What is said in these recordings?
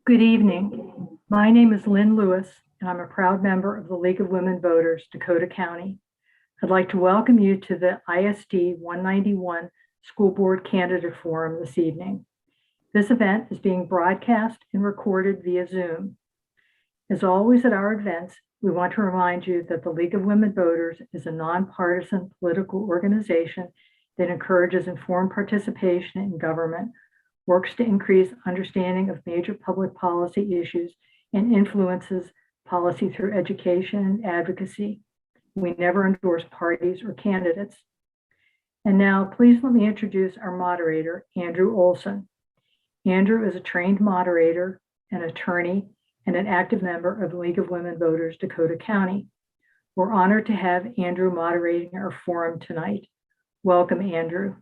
Good evening. My name is Lynn Lewis, and I'm a proud member of the League of Women Voters, Dakota County. I'd like to welcome you to the ISD 191 School Board Candidate Forum this evening. This event is being broadcast and recorded via Zoom. As always at our events, we want to remind you that the League of Women Voters is a nonpartisan political organization that encourages informed participation in government, works to increase understanding of major public policy issues, and influences policy through education and advocacy. We never endorse parties or candidates. And now, please let me introduce our moderator, Andrew Olson. Andrew is a trained moderator, an attorney, and an active member of the League of Women Voters, Dakota County. We're honored to have Andrew moderating our forum tonight. Welcome, Andrew.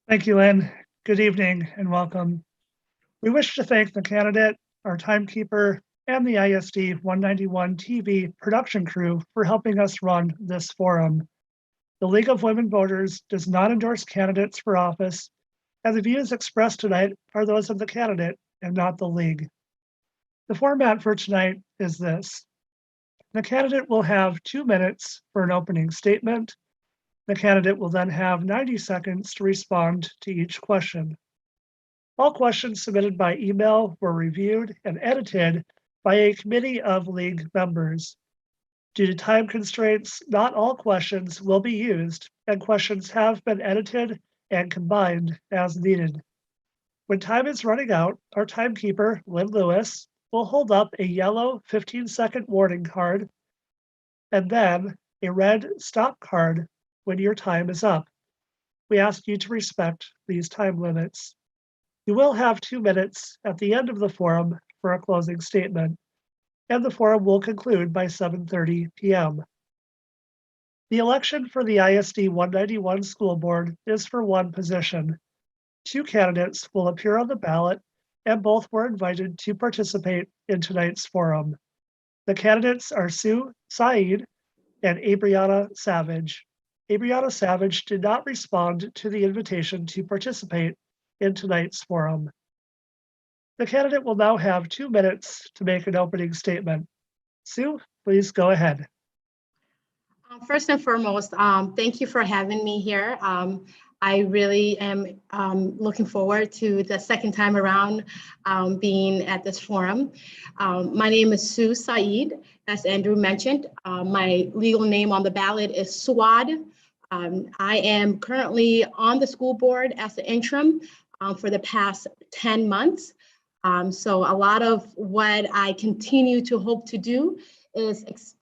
Thank you, Lynn. Good evening and welcome. We wish to thank the candidate, our timekeeper, and the ISD 191 TV production crew for helping us run this forum. The League of Women Voters does not endorse candidates for office, and the views expressed tonight are those of the candidate and not the League. The format for tonight is this. The candidate will have 2 minutes for an opening statement. The candidate will then have 90 seconds to respond to each question. All questions submitted by email were reviewed and edited by a committee of League members. Due to time constraints, not all questions will be used, and questions have been edited and combined as needed. When time is running out, our timekeeper, Lynn Lewis, will hold up a yellow 15-second warning card and then a red stop card when your time is up. We ask you to respect these time limits. You will have 2 minutes at the end of the forum for a closing statement, and the forum will conclude by 7:30 p.m. The election for the ISD 191 School Board is for one position. 2 candidates will appear on the ballot, and both were invited to participate in tonight's forum. The candidates are Sue Said and Abriana Savage. Abriana Savage did not respond to the invitation to participate in tonight's forum. The candidate will now have 2 minutes to make an opening statement. Sue, please go ahead. First and foremost, thank you for having me here. I really am looking forward to the second time around being at this forum. My name is Sue Said, as Andrew mentioned. My legal name on the ballot is Swad. I am currently on the school board as an interim for the past 10 months. So a lot of what I continue to hope to do is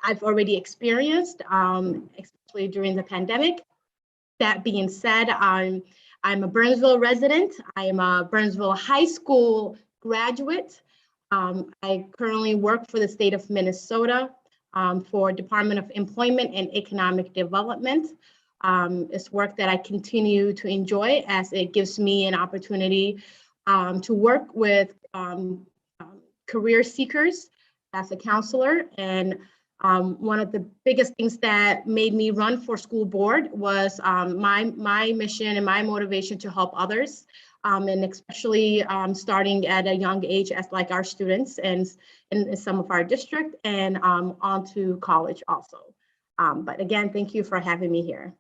I've already experienced, especially during the pandemic. That being said, I'm a Burnsville resident. I am a Burnsville High School graduate. I currently work for the state of Minnesota for Department of Employment and Economic Development. It's work that I continue to enjoy as it gives me an opportunity to work with career seekers as a counselor. And one of the biggest things that made me run for school board was my mission and my motivation to help others, and especially starting at a young age as like our students and in some of our district and on to college also. But again, thank you for having me here.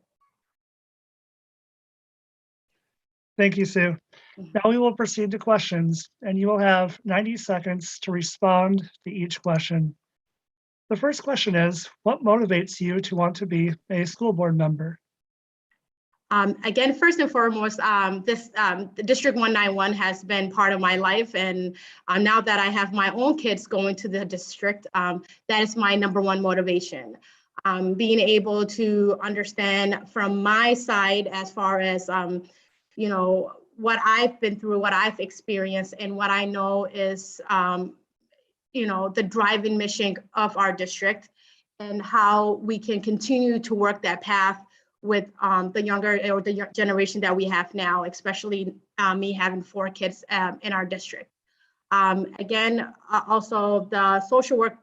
Thank you, Sue. Now we will proceed to questions, and you will have 90 seconds to respond to each question. The first question is, what motivates you to want to be a school board member? Again, first and foremost, the District 191 has been part of my life. And now that I have my own kids going to the district, that is my #1 motivation. Being able to understand from my side as far as, you know, what I've been through, what I've experienced, and what I know is, you know, the driving mission of our district and how we can continue to work that path with the younger or the generation that we have now, especially me having 4 kids in our district. Again, also the social work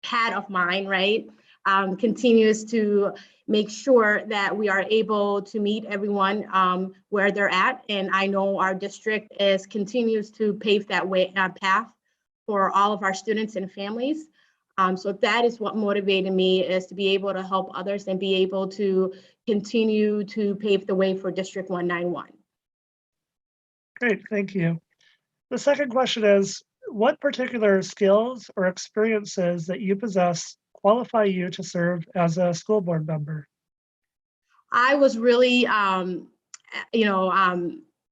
hat of mine, right? continues to make sure that we are able to meet everyone where they're at. And I know our district continues to pave that path for all of our students and families. So that is what motivated me, is to be able to help others and be able to continue to pave the way for District 191. Great, thank you. The second question is, what particular skills or experiences that you possess qualify you to serve as a school board member? I was really, what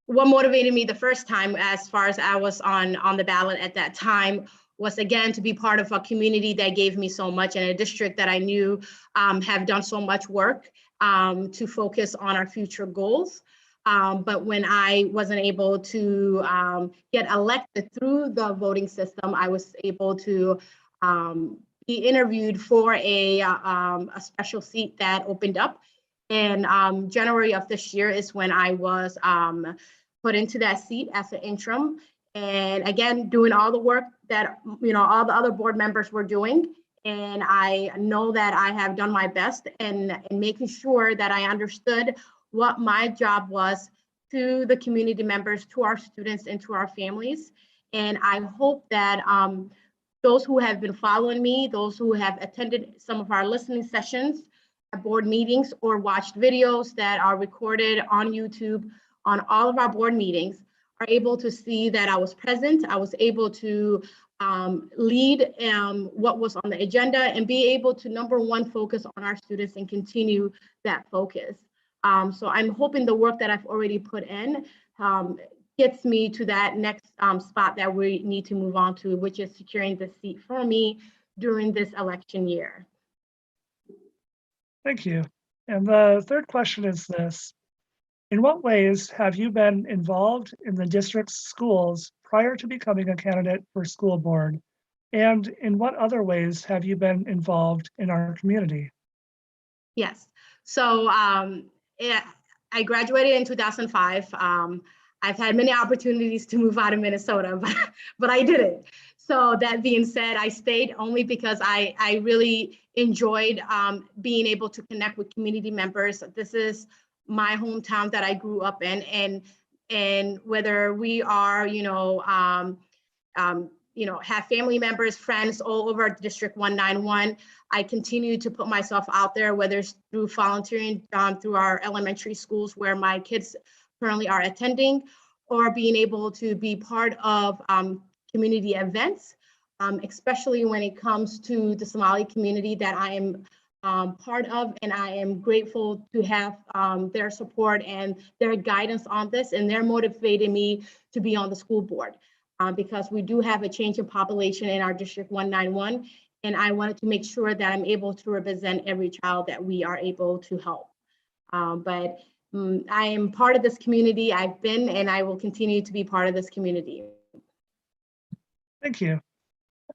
motivated me the first time, as far as I was on the ballot at that time, was again to be part of a community that gave me so much, and a district that I knew have done so much work to focus on our future goals. But when I wasn't able to get elected through the voting system, I was able to be interviewed for a special seat that opened up. And January of this year is when I was put into that seat as an interim. And again, doing all the work that, all the other board members were doing. And I know that I have done my best in making sure that I understood what my job was to the community members, to our students, and to our families. And I hope that those who have been following me, those who have attended some of our listening sessions at board meetings, or watched videos that are recorded on YouTube on all of our board meetings, are able to see that I was present. I was able to lead what was on the agenda, and be able to, number one, focus on our students and continue that focus. So I'm hoping the work that I've already put in gets me to that next spot that we need to move on to, which is securing the seat for me during this election year. Thank you. And the third question is this: in what ways have you been involved in the district's schools prior to becoming a candidate for school board? And in what other ways have you been involved in our community? Yes. So I graduated in 2005. I've had many opportunities to move out of Minnesota, but I didn't. So that being said, I stayed only because I really enjoyed being able to connect with community members. This is my hometown that I grew up in, and whether we are, have family members, friends all over District 191, I continue to put myself out there, whether it's through volunteering through our elementary schools where my kids currently are attending, or being able to be part of community events, especially when it comes to the Somali community that I am part of. And I am grateful to have their support and their guidance on this, and they're motivating me to be on the school board because we do have a change in population in our District 191, and I wanted to make sure that I'm able to represent every child that we are able to help. But I am part of this community. I've been, and I will continue to be part of this community. Thank you.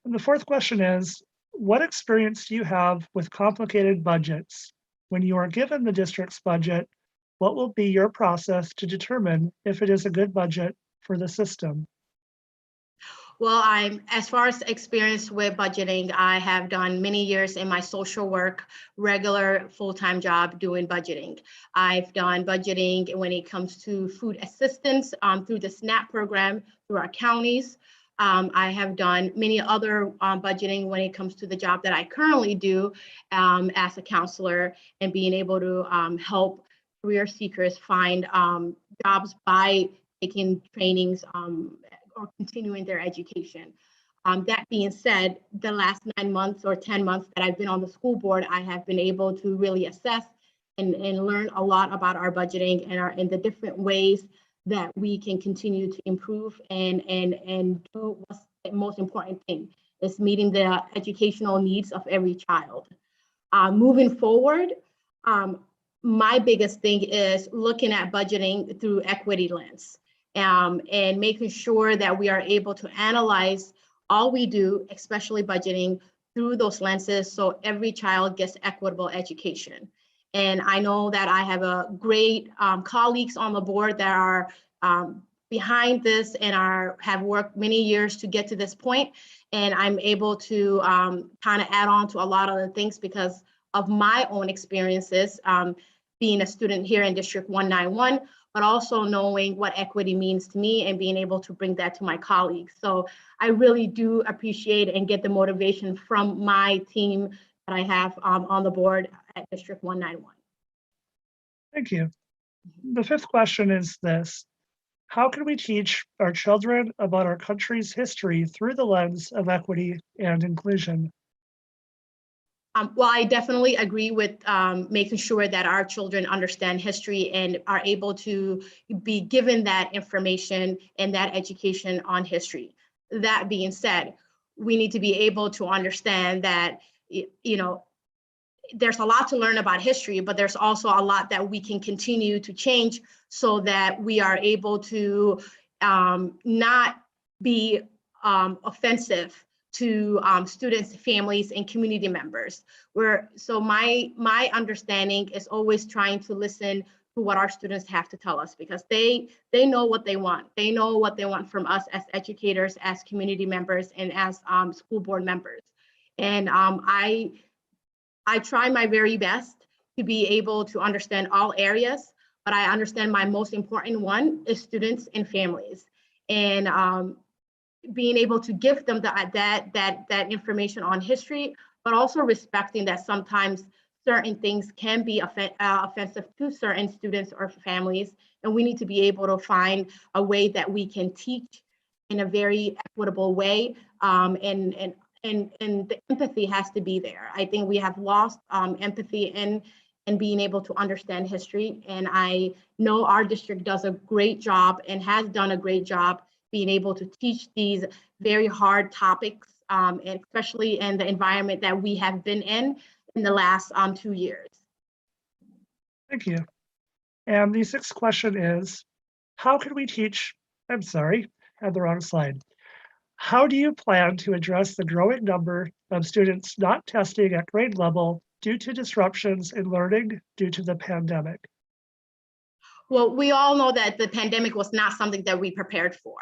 And the fourth question is, what experience do you have with complicated budgets? When you are given the district's budget, what will be your process to determine if it is a good budget for the system? Well, as far as experience with budgeting, I have done many years in my social work, regular full-time job doing budgeting. I've done budgeting when it comes to food assistance through the SNAP program through our counties. I have done many other budgeting when it comes to the job that I currently do as a counselor, and being able to help career seekers find jobs by taking trainings or continuing their education. That being said, the last 9 months or 10 months that I've been on the school board, I have been able to really assess and learn a lot about our budgeting and the different ways that we can continue to improve and do what's the most important thing, is meeting the educational needs of every child. Moving forward, my biggest thing is looking at budgeting through equity lens. And making sure that we are able to analyze all we do, especially budgeting, through those lenses, so every child gets equitable education. And I know that I have a great colleagues on the board that are behind this and have worked many years to get to this point. And I'm able to kind of add on to a lot of the things because of my own experiences being a student here in District 191, but also knowing what equity means to me and being able to bring that to my colleagues. So I really do appreciate and get the motivation from my team that I have on the board at District 191. Thank you. The fifth question is this: how can we teach our children about our country's history through the lens of equity and inclusion? Well, I definitely agree with making sure that our children understand history and are able to be given that information and that education on history. That being said, we need to be able to understand that, you know, there's a lot to learn about history, but there's also a lot that we can continue to change so that we are able to not be offensive to students, families, and community members. So my understanding is always trying to listen to what our students have to tell us, because they know what they want. They know what they want from us as educators, as community members, and as school board members. And I try my very best to be able to understand all areas, but I understand my most important one is students and families. And being able to give them that information on history, but also respecting that sometimes certain things can be offensive to certain students or families. And we need to be able to find a way that we can teach in a very equitable way. And the empathy has to be there. I think we have lost empathy in being able to understand history. And I know our district does a great job and has done a great job being able to teach these very hard topics, and especially in the environment that we have been in the last 2 years. Thank you. And the sixth question is, how can we teach, I'm sorry, I had the wrong slide. How do you plan to address the growing number of students not testing at grade level due to disruptions in learning due to the pandemic? Well, we all know that the pandemic was not something that we prepared for,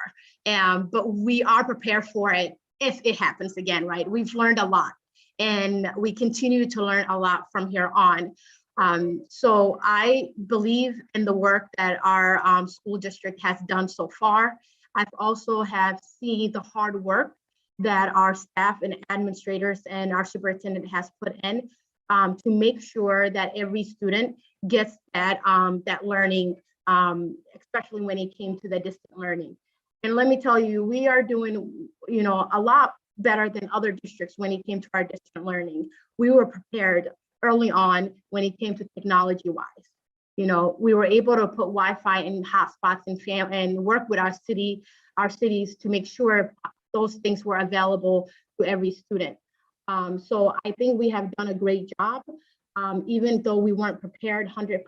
but we are prepared for it if it happens again, right? We've learned a lot and we continue to learn a lot from here on. So I believe in the work that our school district has done so far. I've also have seen the hard work that our staff and administrators and our superintendent has put in to make sure that every student gets that learning, especially when it came to the distant learning. And let me tell you, we are doing, a lot better than other districts when it came to our distant learning. We were prepared early on when it came to technology-wise. We were able to put Wi-Fi in hotspots and work with our cities to make sure those things were available to every student. So I think we have done a great job. Even though we weren't prepared 100%,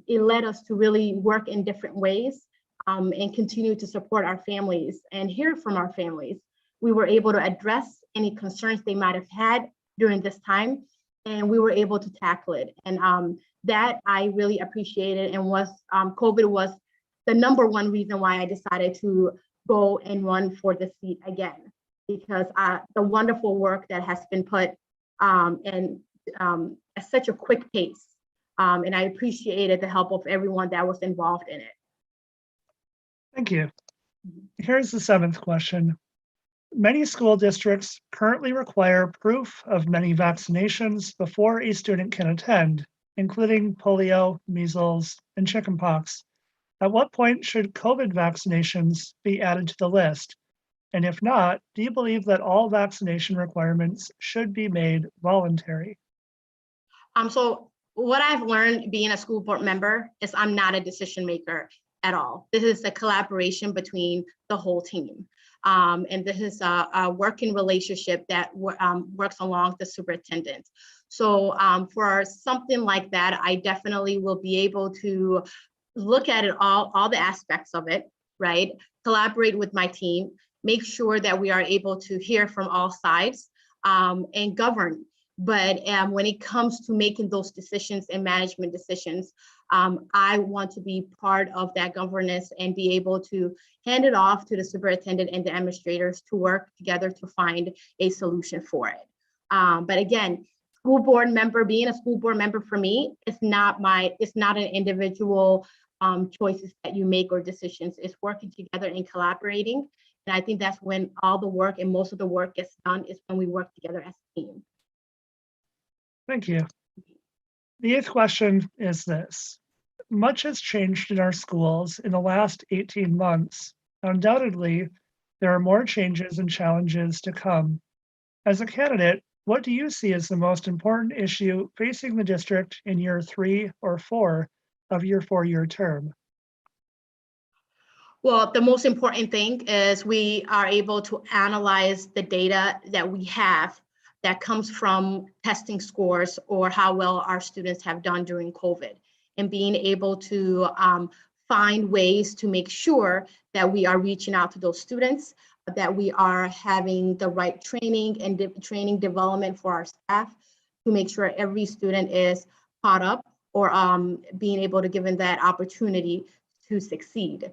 it led us to really work in different ways and continue to support our families and hear from our families. We were able to address any concerns they might have had during this time, and we were able to tackle it. And that I really appreciated, and COVID was the #1 reason why I decided to go and run for the seat again, because the wonderful work that has been put at such a quick pace. And I appreciated the help of everyone that was involved in it. Thank you. Here's the seventh question. Many school districts currently require proof of many vaccinations before a student can attend, including polio, measles, and chickenpox. At what point should COVID vaccinations be added to the list? And if not, do you believe that all vaccination requirements should be made voluntary? So what I've learned being a school board member is I'm not a decision maker at all. This is a collaboration between the whole team. And this is a working relationship that works along the superintendent. So for something like that, I definitely will be able to look at it all the aspects of it, right? Collaborate with my team, make sure that we are able to hear from all sides and govern But when it comes to making those decisions and management decisions, I want to be part of that governance and be able to hand it off to the superintendent and the administrators to work together to find a solution for it. But again, being a school board member for me, it's not an individual choices that you make or decisions. It's working together and collaborating. And I think that's when all the work and most of the work gets done, is when we work together as a team. Thank you. The eighth question is this. Much has changed in our schools in the last 18 months. Undoubtedly, there are more changes and challenges to come. As a candidate, what do you see as the most important issue facing the district in year 3 or 4 of your 4-year term? Well, the most important thing is we are able to analyze the data that we have that comes from testing scores or how well our students have done during COVID, and being able to find ways to make sure that we are reaching out to those students, that we are having the right training and training development for our staff to make sure every student is caught up or being able to give them that opportunity to succeed.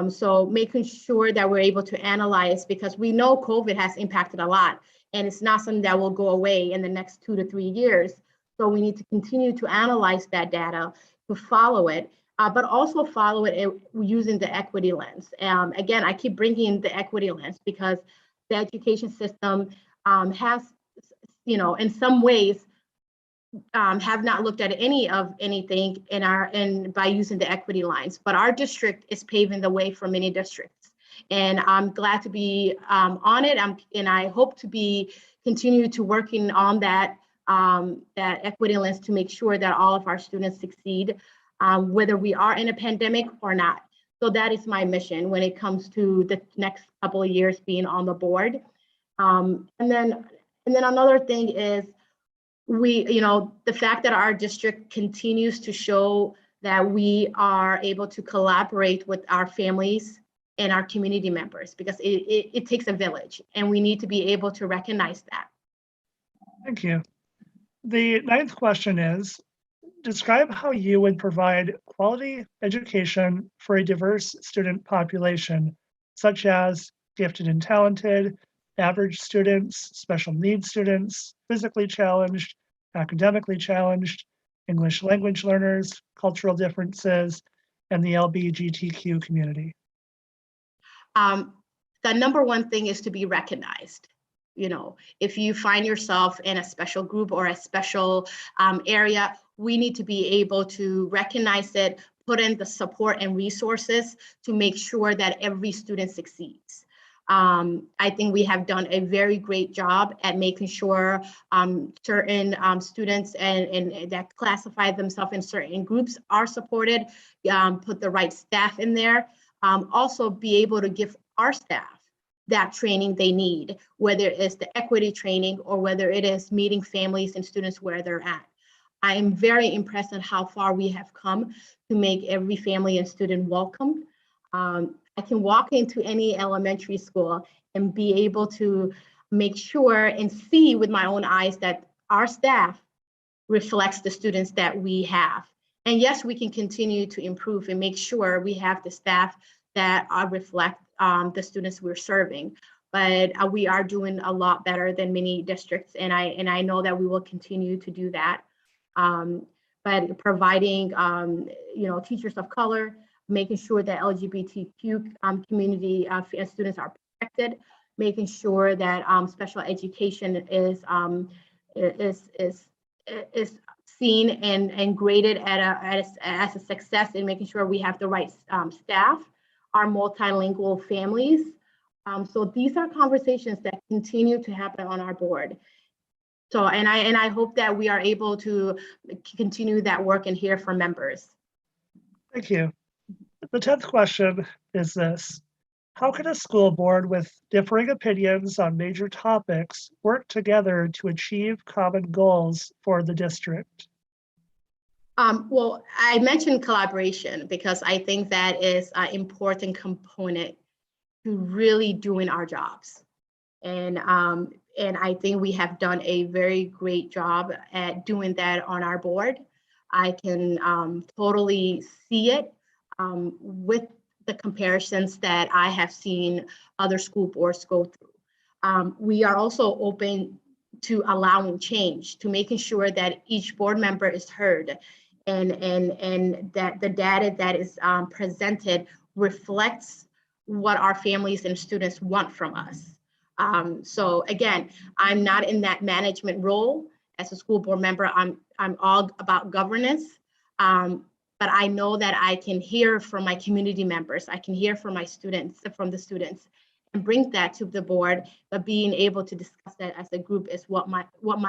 So making sure that we're able to analyze, because we know COVID has impacted a lot, and it's not something that will go away in the next 2 to 3 years. So we need to continue to analyze that data, to follow it, but also follow it using the equity lens. Again, I keep bringing the equity lens because the education system has, in some ways, have not looked at anything by using the equity lines. But our district is paving the way for many districts, and I'm glad to be on it. And I hope to continue to working on that equity lens to make sure that all of our students succeed, whether we are in a pandemic or not. So that is my mission when it comes to the next couple of years being on the board. And then another thing is, the fact that our district continues to show that we are able to collaborate with our families and our community members, because it takes a village, and we need to be able to recognize that. Thank you. The ninth question is, describe how you would provide quality education for a diverse student population, such as gifted and talented, average students, special needs students, physically challenged, academically challenged, English language learners, cultural differences, and the LGBTQ community. The number one thing is to be recognized. If you find yourself in a special group or a special area, we need to be able to recognize it, put in the support and resources to make sure that every student succeeds. I think we have done a very great job at making sure certain students and that classify themselves in certain groups are supported, put the right staff in there. Also be able to give our staff that training they need, whether it's the equity training or whether it is meeting families and students where they're at. I am very impressed at how far we have come to make every family and student welcome. I can walk into any elementary school and be able to make sure and see with my own eyes that our staff reflects the students that we have. And yes, we can continue to improve and make sure we have the staff that reflect the students we're serving. But we are doing a lot better than many districts, and I know that we will continue to do that. But providing, teachers of color, making sure that LGBTQ community students are protected, making sure that special education is seen and graded as a success, and making sure we have the right staff, our multilingual families. So these are conversations that continue to happen on our board. So, and I hope that we are able to continue that work and hear from members. Thank you. The 10th question is this. How can a school board with differing opinions on major topics work together to achieve common goals for the district? Well, I mentioned collaboration because I think that is an important component to really doing our jobs. And I think we have done a very great job at doing that on our board. I can totally see it with the comparisons that I have seen other school boards go through. We are also open to allowing change, to making sure that each board member is heard, and that the data that is presented reflects what our families and students want from us. So again, I'm not in that management role as a school board member. I'm all about governance, but I know that I can hear from my community members. I can hear from my students, from the students, and bring that to the board. But being able to discuss that as a group is what my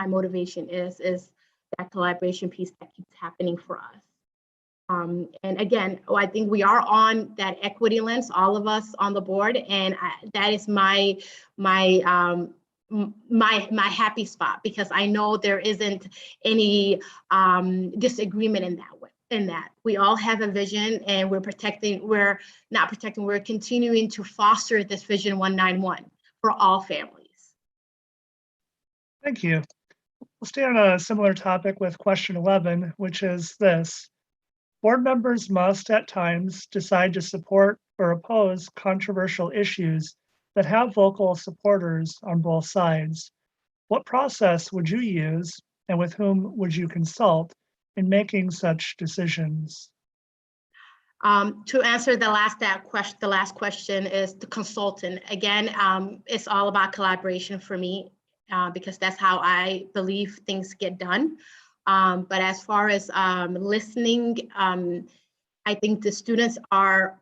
motivation is that collaboration piece that keeps happening for us. And again, I think we are on that equity lens, all of us on the board, and that is my happy spot, because I know there isn't any disagreement in that way. We all have a vision, and we're continuing to foster this vision 191 for all families. Thank you. We'll stay on a similar topic with question 11, which is this. Board members must at times decide to support or oppose controversial issues that have vocal supporters on both sides. What process would you use, and with whom would you consult in making such decisions? To answer the last question is the consultant. Again, it's all about collaboration for me, because that's how I believe things get done. But as far as listening, I think the students are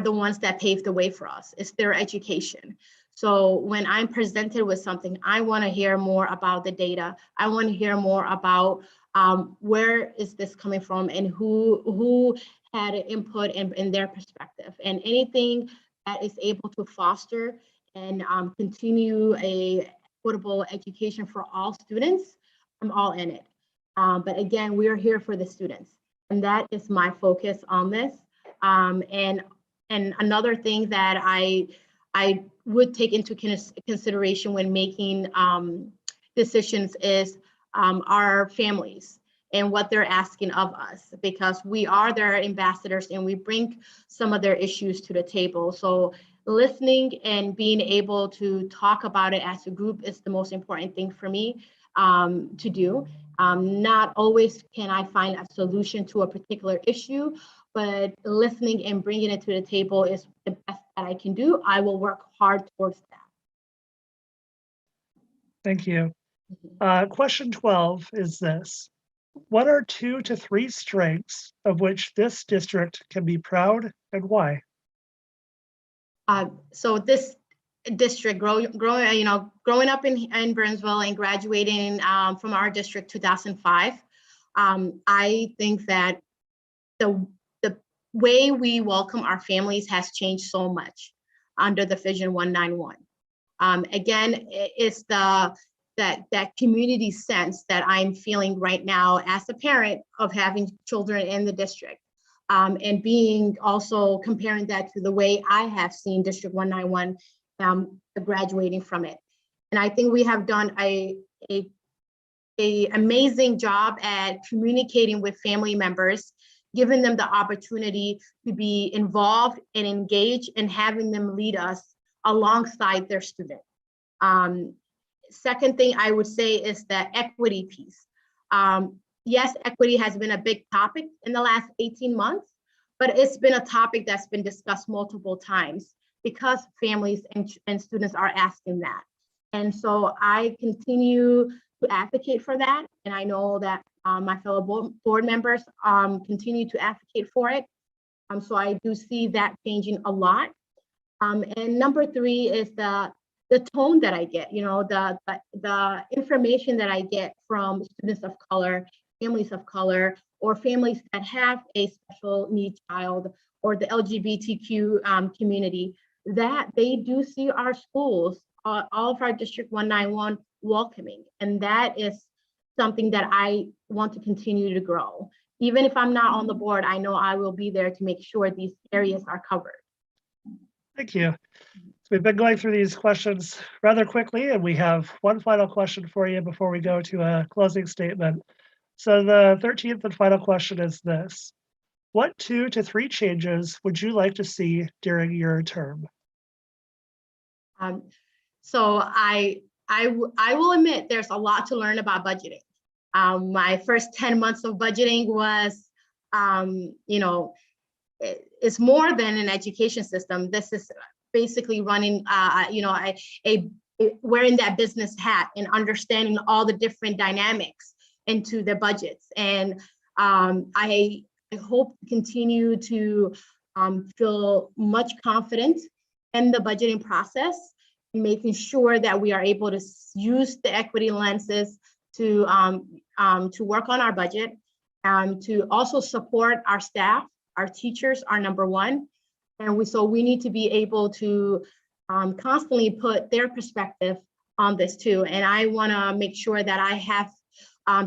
the ones that pave the way for us. It's their education. So when I'm presented with something, I want to hear more about the data. I want to hear more about where is this coming from, and who had an input in their perspective, and anything that is able to foster and continue a equitable education for all students, I'm all in it. But again, we are here for the students, and that is my focus on this. And another thing that I would take into consideration when making decisions is our families and what they're asking of us, because we are their ambassadors and we bring some of their issues to the table. So listening and being able to talk about it as a group is the most important thing for me to do. Not always can I find a solution to a particular issue, but listening and bringing it to the table is the best that I can do. I will work hard towards that. Thank you. Question 12 is this. What are 2 to 3 strengths of which this district can be proud, and why? So this district, growing up in Burnsville and graduating from our district 2005, I think that the way we welcome our families has changed so much under the Vision 191. Again, it's that community sense that I'm feeling right now as a parent of having children in the district, and being also comparing that to the way I have seen District 191 graduating from it. And I think we have done a amazing job at communicating with family members, giving them the opportunity to be involved and engaged, and having them lead us alongside their student. Second thing I would say is the equity piece. Yes, equity has been a big topic in the last 18 months, but it's been a topic that's been discussed multiple times because families and students are asking that. And so I continue to advocate for that. And I know that my fellow board members continue to advocate for it. So I do see that changing a lot. And number 3 is the tone that I get, the information that I get from students of color, families of color, or families that have a special needs child, or the LGBTQ community, that they do see our schools, all of our District 191 welcoming. And that is something that I want to continue to grow. Even if I'm not on the board, I know I will be there to make sure these areas are covered. Thank you. So we've been going through these questions rather quickly, and we have one final question for you before we go to a closing statement. So the 13th and final question is this: what 2 to 3 changes would you like to see during your term? So I will admit there's a lot to learn about budgeting. My first 10 months of budgeting was, it's more than an education system. This is basically running, wearing that business hat and understanding all the different dynamics into the budgets. And I hope to continue to feel much confident in the budgeting process, making sure that we are able to use the equity lenses to work on our budget, to also support our staff. Our teachers are number one. And so we need to be able to constantly put their perspective on this too. And I wanna make sure that I have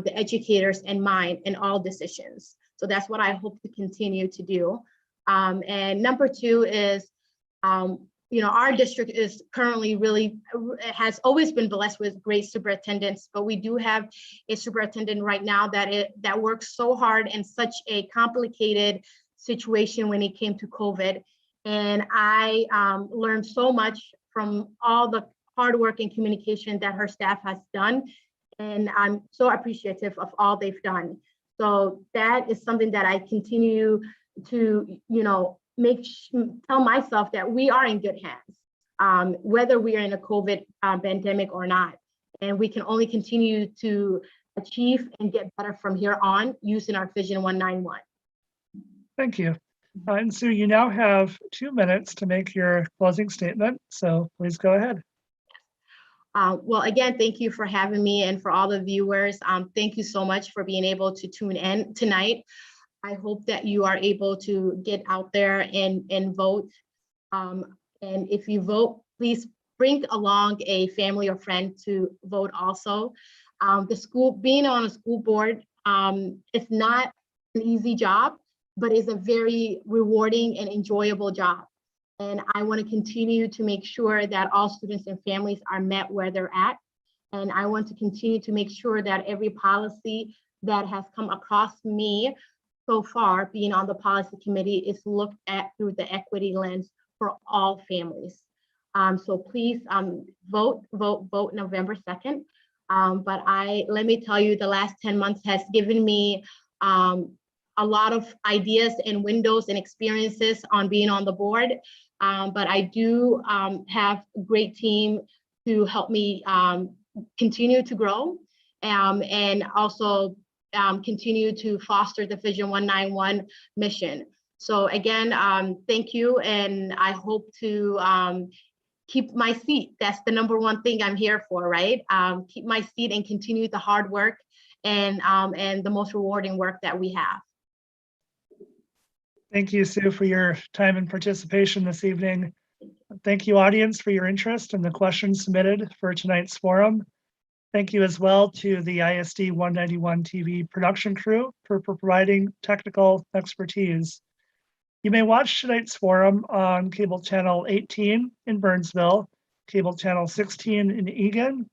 the educators in mind in all decisions. So that's what I hope to continue to do. And number 2 is, our district is currently has always been blessed with great superintendents, but we do have a superintendent right now that works so hard in such a complicated situation when it came to COVID. And I learned so much from all the hard work and communication that her staff has done. And I'm so appreciative of all they've done. So that is something that I continue to, tell myself that we are in good hands, whether we are in a COVID pandemic or not. And we can only continue to achieve and get better from here on using our Vision 191. Thank you. And Sue, you now have 2 minutes to make your closing statement, so please go ahead. Well, again, thank you for having me, and for all the viewers, thank you so much for being able to tune in tonight. I hope that you are able to get out there and vote. And if you vote, please bring along a family or friend to vote also. Being on a school board, it's not an easy job, but it's a very rewarding and enjoyable job. And I want to continue to make sure that all students and families are met where they're at. And I want to continue to make sure that every policy that has come across me so far, being on the policy committee, is looked at through the equity lens for all families. So please vote November 2nd. But let me tell you, the last 10 months has given me a lot of ideas and windows and experiences on being on the board. But I do have a great team to help me continue to grow and also continue to foster the Vision 191 mission. So again, thank you, and I hope to keep my seat. That's the number one thing I'm here for, right? Keep my seat and continue the hard work and the most rewarding work that we have. Thank you, Sue, for your time and participation this evening. Thank you, audience, for your interest and the questions submitted for tonight's forum. Thank you as well to the ISD 191 TV production crew for providing technical expertise. You may watch tonight's forum on cable channel 18 in Burnsville, cable channel 16 in Eagan,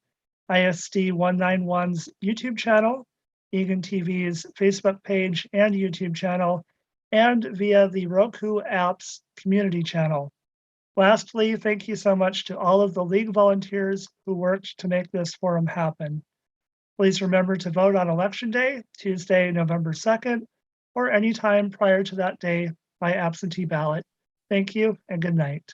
ISD 191's YouTube channel, Eagan TV's Facebook page and YouTube channel, and via the Roku app's community channel. Lastly, thank you so much to all of the League volunteers who worked to make this forum happen. Please remember to vote on Election Day, Tuesday, November 2nd, or any time prior to that day by absentee ballot. Thank you and good night.